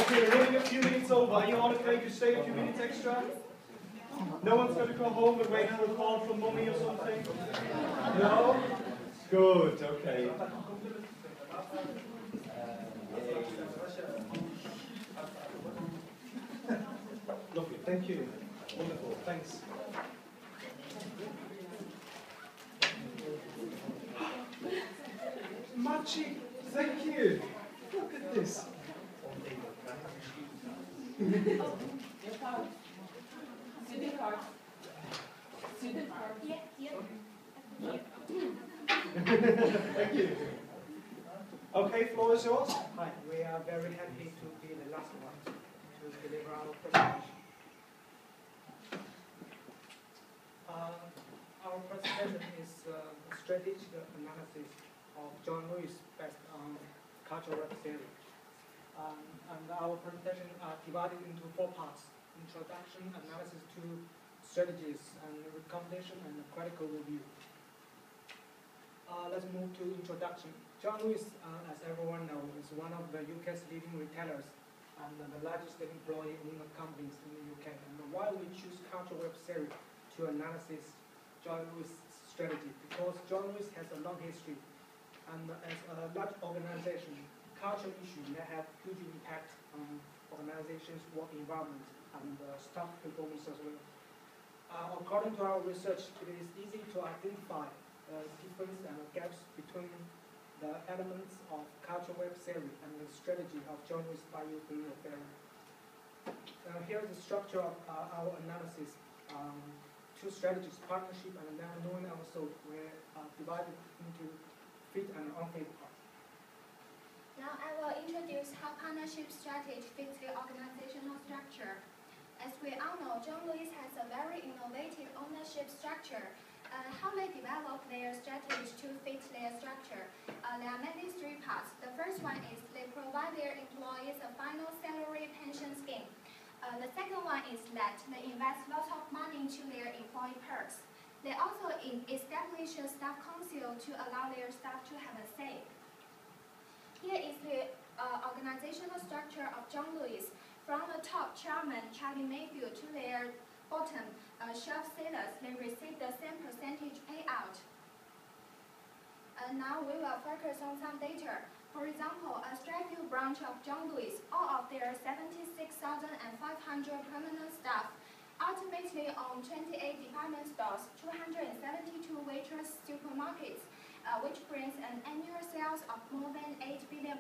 Okay, we're running a few minutes over. Are you all okay to stay a few minutes extra? No one's going to go home and wait for a call from mummy or something? No? Good, okay. Lovely, thank you. Wonderful, thanks. Magic, thank you. Look at this. Student card. Student card. Student card. Yeah. Thank you. Okay, floor is yours. Hi, we are very happy to be the last one to deliver our presentation. Our presentation is a strategic analysis of John Lewis based on cultural web theory. And our presentation are divided into 4 parts: introduction, analysis to strategies, and recommendation and critical review. Let's move to introduction. John Lewis, as everyone knows, is one of the UK's leading retailers and the largest employee in the companies in the UK. And why we choose cultural web theory to analysis John Lewis' strategy? Because John Lewis has a long history, and as a large organization, cultural issues may have huge impact on organizations' work environment and staff performance as well. According to our research, it is easy to identify difference and gaps between the elements of cultural web theory and the strategy of John Lewis by using the theory. Here is the structure of our analysis. 2 strategies, partnership and then known also, were divided into fit and unfit parts. Now I will introduce how partnership strategy fits the organizational structure. As we all know, John Lewis has a very innovative ownership structure. How they develop their strategy to fit their structure. There are mainly 3 parts. The first one is they provide their employees a final salary pension scheme. The second one is that they invest lots of money into their employee perks. They also establish a staff council to allow their staff to have a say. Here is the organizational structure of John Lewis. From the top, chairman Charlie Mayfield, to their bottom, shelf sellers, they receive the same percentage payout. Now we will focus on some data. For example, a Strathfield branch of John Lewis, all of their 76,500 permanent staff, ultimately own 28 department stores, 272 waitress supermarkets, which brings an annual sales of more than £8 billion.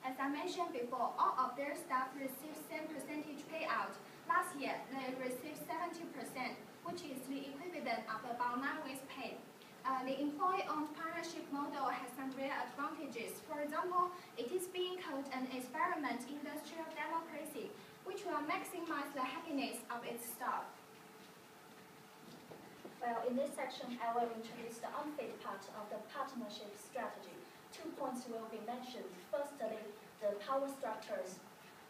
As I mentioned before, all of their staff receive same percentage payout. Last year, they received 70%, which is the equivalent of about 9 weeks' pay. The employee-owned partnership model has some real advantages. For example, it is being called an experiment industrial democracy, which will maximize the happiness of its staff. Well, in this section, I will introduce the unfit part of the partnership strategy. 2 points will be mentioned. Firstly, the power structures.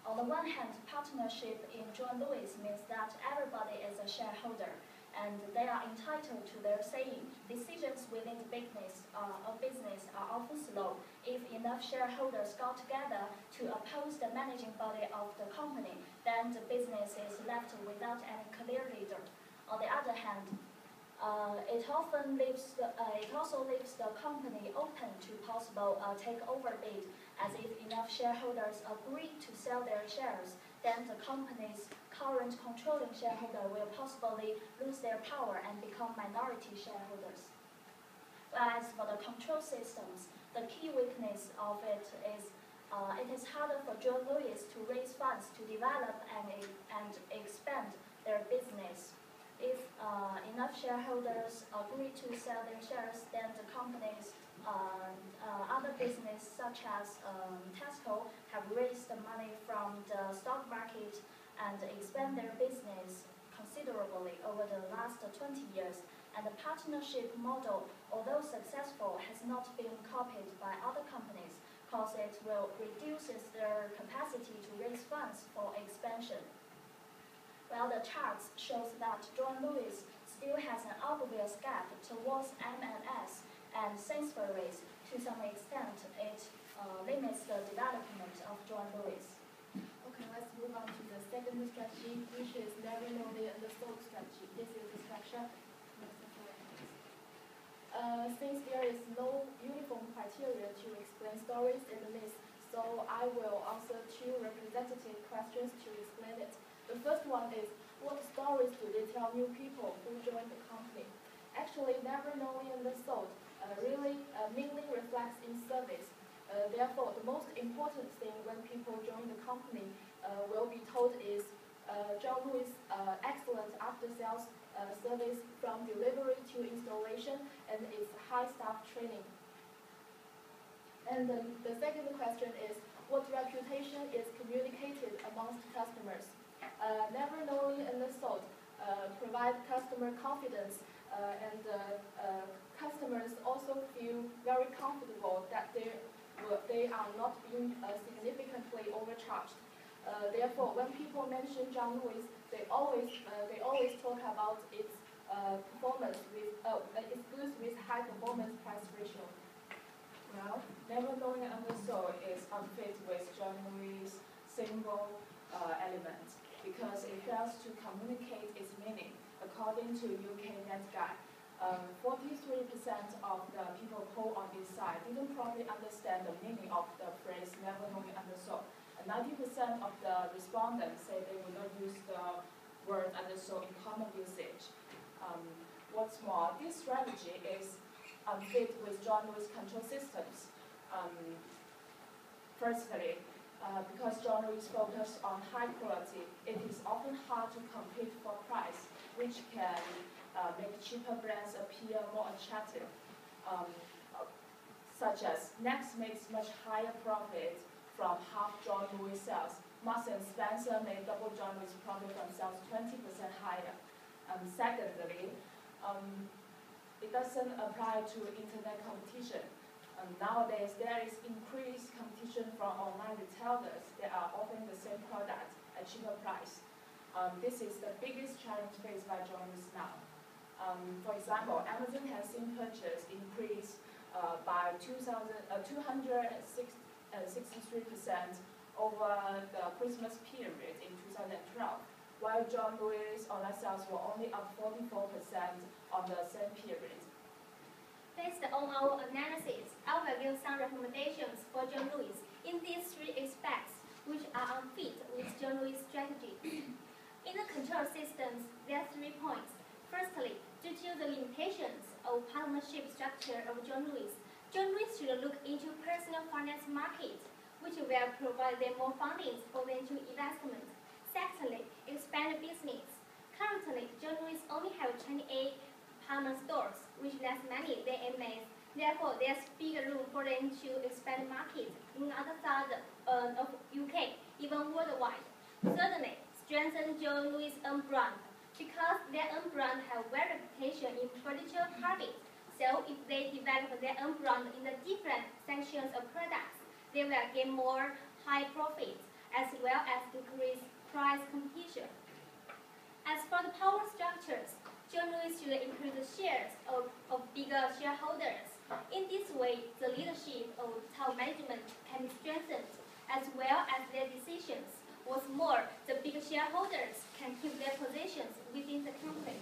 On the one hand, partnership in John Lewis means that everybody is a shareholder, and they are entitled to their saying. Decisions within the business are often slow if enough shareholders got together to oppose the managing body of the company. Then the business is left without any clear leader. On the other hand, it also leaves the company open to possible takeover bid, as if enough shareholders agree to sell their shares, then the company's current controlling shareholder will possibly lose their power and become minority shareholders. As for the control systems, the key weakness of it is harder for John Lewis to raise funds to develop and expand their business. If enough shareholders agree to sell their shares, then the company's other business, such as Tesco, have raised the money from the stock market and expand their business considerably over the last 20 years. And the partnership model, although successful, has not been copied by other companies because it will reduce their capacity to raise funds for expansion. Well, the charts shows that John Lewis still has an obvious gap towards M&S and Sainsbury's. To some extent, it limits the development of John Lewis. move on to the second strategy, which is never lonely and the soul strategy. This is the structure. Since there is no uniform criteria to explain stories in the list, so I will answer two representative questions to explain it. The first one is, what stories do they tell new people who join the company? Actually, never knowing the soul really mainly reflects in service. Therefore, the most important thing when people join the company will be told is John Lewis' excellent after-sales service from delivery to installation and its high staff training. And the second question is, what reputation is communicated amongst customers? Never knowing and sold provide customer confidence, and customers also feel very comfortable that they are not being significantly overcharged. Therefore, when people mention John Lewis, they always talk about its performance with its goods with high performance price ratio. Well, never knowing undersold is unfit with John Lewis' single element because it fails to communicate its meaning. According to UK NetGuide, 43% of the people polled on this site didn't probably understand the meaning of the phrase never knowing undersold. 90% of the respondents say they will not use the word undersold in common usage. What's more, this strategy is unfit with John Lewis control systems. Firstly, because John Lewis focuses on high quality, it is often hard to compete for price, which can make cheaper brands appear more attractive. Such as Next makes much higher profit from half John Lewis sales. Marks & Spencer made double John Lewis profit from sales 20% higher. Secondly, it doesn't apply to internet competition. Nowadays, there is increased competition from online retailers that are offering the same product at cheaper price. This is the biggest challenge faced by John Lewis now. For example, Amazon has seen purchase increase by 263% over the Christmas period in 2012, while John Lewis online sales were only up 44% on the same period. Based on our analysis, I will give some recommendations for John Lewis in these three aspects, which are unfit with John Lewis' strategy. In the control systems, there are 3 points. Firstly, due to the limitations of partnership structure of John Lewis should look into personal finance market, which will provide them more funding for venture investment. Secondly, expand business. Currently, John Lewis only have 28 partner stores, which less money than MS. Therefore, there's bigger room for them to expand market in other sides of UK, even worldwide. Thirdly, strengthen John Lewis' own brand, because their own brand have well reputation in furniture market. So if they develop their own brand in the different sections of products, they will gain more high profits as well as decrease price competition. As for the power structures, John Lewis should increase the shares of bigger shareholders. In this way, the leadership of top management can be strengthened, as well as their decisions. What's more, the big shareholders can keep their positions within the company.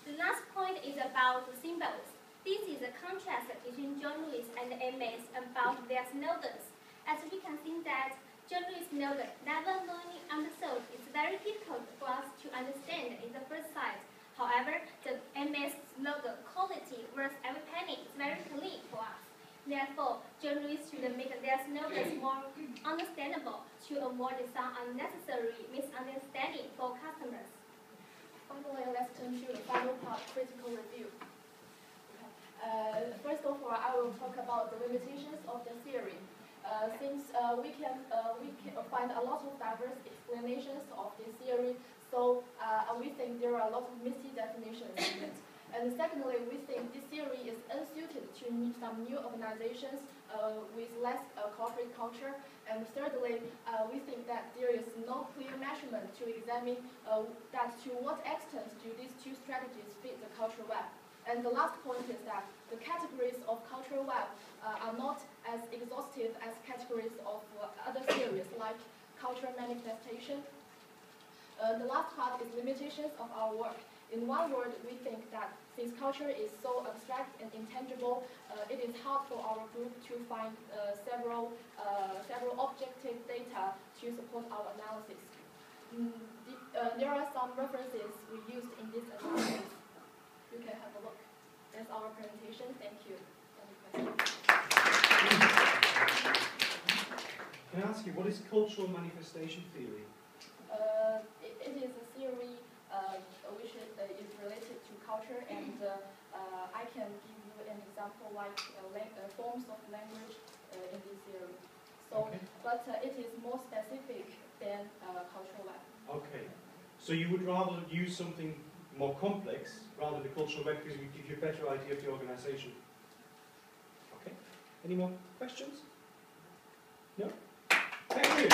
The last point is about the symbols. This is a contrast between John Lewis and MS about their slogans. As we can see that John Lewis' slogan, never knowing undersold, is very difficult for us to understand in the first sight. However, the MS slogan, quality worth every penny, is very clear for us. Therefore, John Lewis should make their slogans more understandable to avoid some unnecessary misunderstanding for customers. Finally, let's turn to the final part, critical review. First of all, I will talk about the limitations of the theory. Since we can find a lot of diverse explanations of this theory, so we think there are a lot of missing definitions in it. And secondly, we think this theory is unsuited to meet some new organizations with less corporate culture. And thirdly, we think that there is no clear measurement to examine that to what extent do these two strategies fit the cultural web. And the last point is that the categories of cultural web are not as exhaustive as categories of other theories like cultural manifestation. The last part is limitations of our work. In one word, we think that since culture is so abstract and intangible, it is hard for our group to find several objective data to support our analysis. There are some references we used in this analysis. You can have a look. That's our presentation. Thank you. Any questions? Can I ask you, what is cultural manifestation theory? It is a theory which is related to culture, and I can give you an example like forms of language in this theory. So, Okay. but it is more specific than cultural web. Okay. So you would rather use something more complex rather than cultural web because it would give you a better idea of the organisation. Okay. Any more questions? No? Thank you.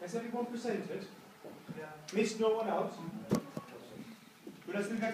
Has everyone presented? Yeah. Missed no one out? But I still got